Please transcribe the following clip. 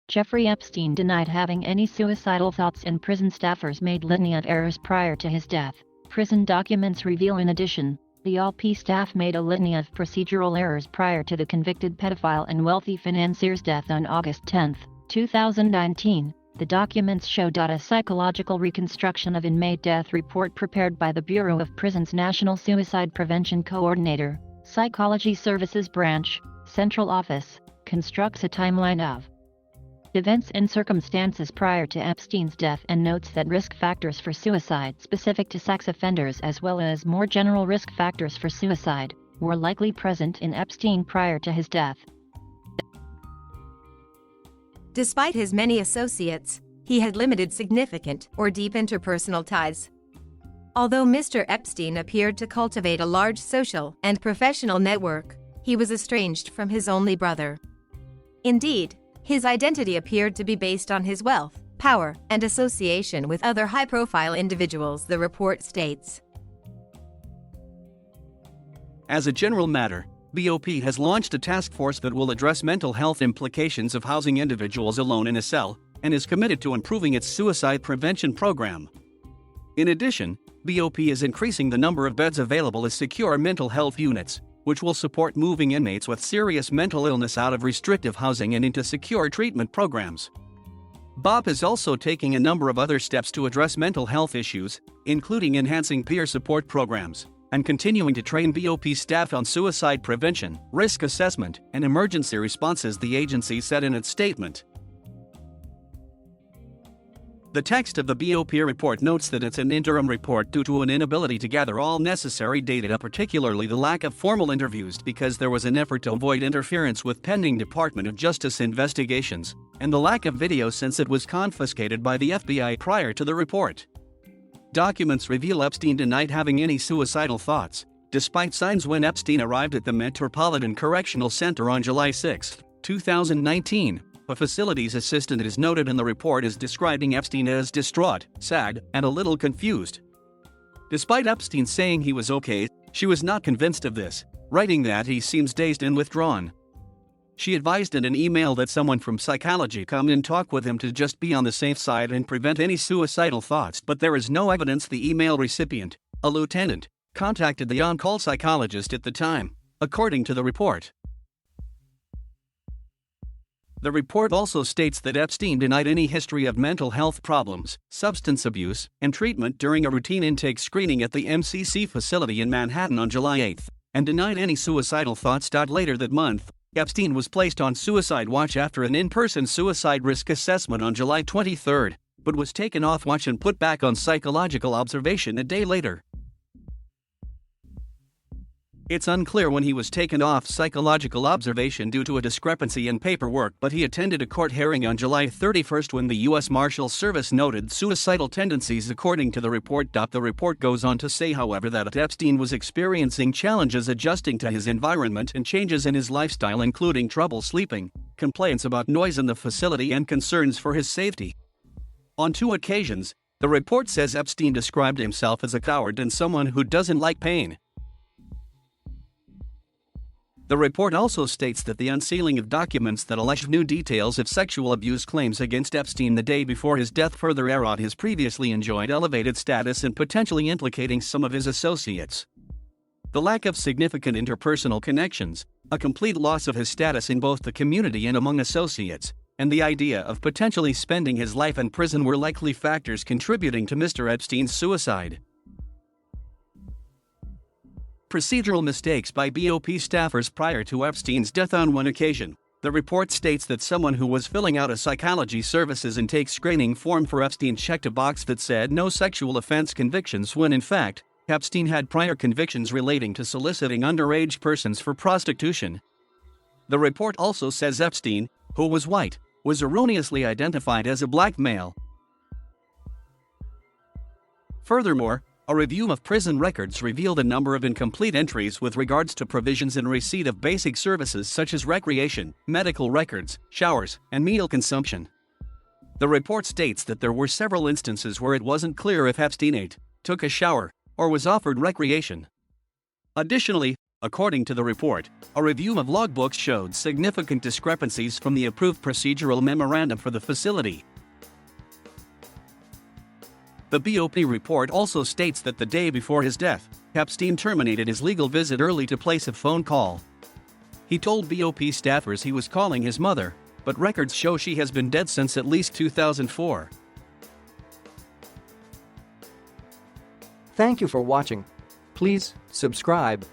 Jeffrey Epstein denied having any suicidal thoughts, and prison staffers made litany of errors prior to his death. Prison documents reveal. In addition, the LP staff made a litany of procedural errors prior to the convicted pedophile and wealthy financier's death on August 10, 2019. The documents show. A psychological reconstruction of inmate death report prepared by the Bureau of Prisons National Suicide Prevention Coordinator, Psychology Services Branch, Central Office, constructs a timeline of events and circumstances prior to Epstein's death and notes that risk factors for suicide specific to sex offenders, as well as more general risk factors for suicide, were likely present in Epstein prior to his death. Despite his many associates, he had limited significant or deep interpersonal ties. Although Mr. Epstein appeared to cultivate a large social and professional network, he was estranged from his only brother. Indeed, his identity appeared to be based on his wealth, power, and association with other high-profile individuals, the report states. As a general matter, BOP has launched a task force that will address mental health implications of housing individuals alone in a cell, and is committed to improving its suicide prevention program. In addition, BOP is increasing the number of beds available as secure mental health units, which will support moving inmates with serious mental illness out of restrictive housing and into secure treatment programs. BOP is also taking a number of other steps to address mental health issues, including enhancing peer support programs, and continuing to train BOP staff on suicide prevention, risk assessment, and emergency responses, the agency said in its statement. The text of the BOP report notes that it's an interim report due to an inability to gather all necessary data, particularly the lack of formal interviews, because there was an effort to avoid interference with pending Department of Justice investigations, and the lack of video since it was confiscated by the FBI prior to the report. Documents reveal Epstein denied having any suicidal thoughts, despite signs when Epstein arrived at the Metropolitan Correctional Center on July 6, 2019. A facilities assistant is noted in the report as describing Epstein as distraught, sad, and a little confused. Despite Epstein saying he was okay, she was not convinced of this, writing that he seems dazed and withdrawn. She advised in an email that someone from psychology come and talk with him to just be on the safe side and prevent any suicidal thoughts, but there is no evidence the email recipient, a lieutenant, contacted the on-call psychologist at the time, according to the report. The report also states that Epstein denied any history of mental health problems, substance abuse, and treatment during a routine intake screening at the MCC facility in Manhattan on July 8, and denied any suicidal thoughts. Later that month, Epstein was placed on suicide watch after an in-person suicide risk assessment on July 23, but was taken off watch and put back on psychological observation a day later. It's unclear when he was taken off psychological observation due to a discrepancy in paperwork, but he attended a court hearing on July 31 when the U.S. Marshal Service noted suicidal tendencies, according to the report. The report goes on to say, however, that Epstein was experiencing challenges adjusting to his environment and changes in his lifestyle, including trouble sleeping, complaints about noise in the facility, and concerns for his safety. On 2 occasions, the report says Epstein described himself as a coward and someone who doesn't like pain. The report also states that the unsealing of documents that allege new details of sexual abuse claims against Epstein the day before his death further erode his previously enjoyed elevated status and potentially implicating some of his associates. The lack of significant interpersonal connections, a complete loss of his status in both the community and among associates, and the idea of potentially spending his life in prison were likely factors contributing to Mr. Epstein's suicide. Procedural mistakes by BOP staffers prior to Epstein's death. On 1 occasion, the report states that someone who was filling out a psychology services intake screening form for Epstein checked a box that said no sexual offense convictions, when in fact, Epstein had prior convictions relating to soliciting underage persons for prostitution. The report also says Epstein, who was white, was erroneously identified as a black male. Furthermore, a review of prison records revealed a number of incomplete entries with regards to provisions in receipt of basic services such as recreation, medical records, showers, and meal consumption. The report states that there were several instances where it wasn't clear if Epstein ate, took a shower, or was offered recreation. Additionally, According to the report, a review of logbooks showed significant discrepancies from the approved procedural memorandum for the facility. The BOP report also states that the day before his death, Epstein terminated his legal visit early to place a phone call. He told BOP staffers he was calling his mother, but records show she has been dead since at least 2004. Thank you for watching. Please subscribe.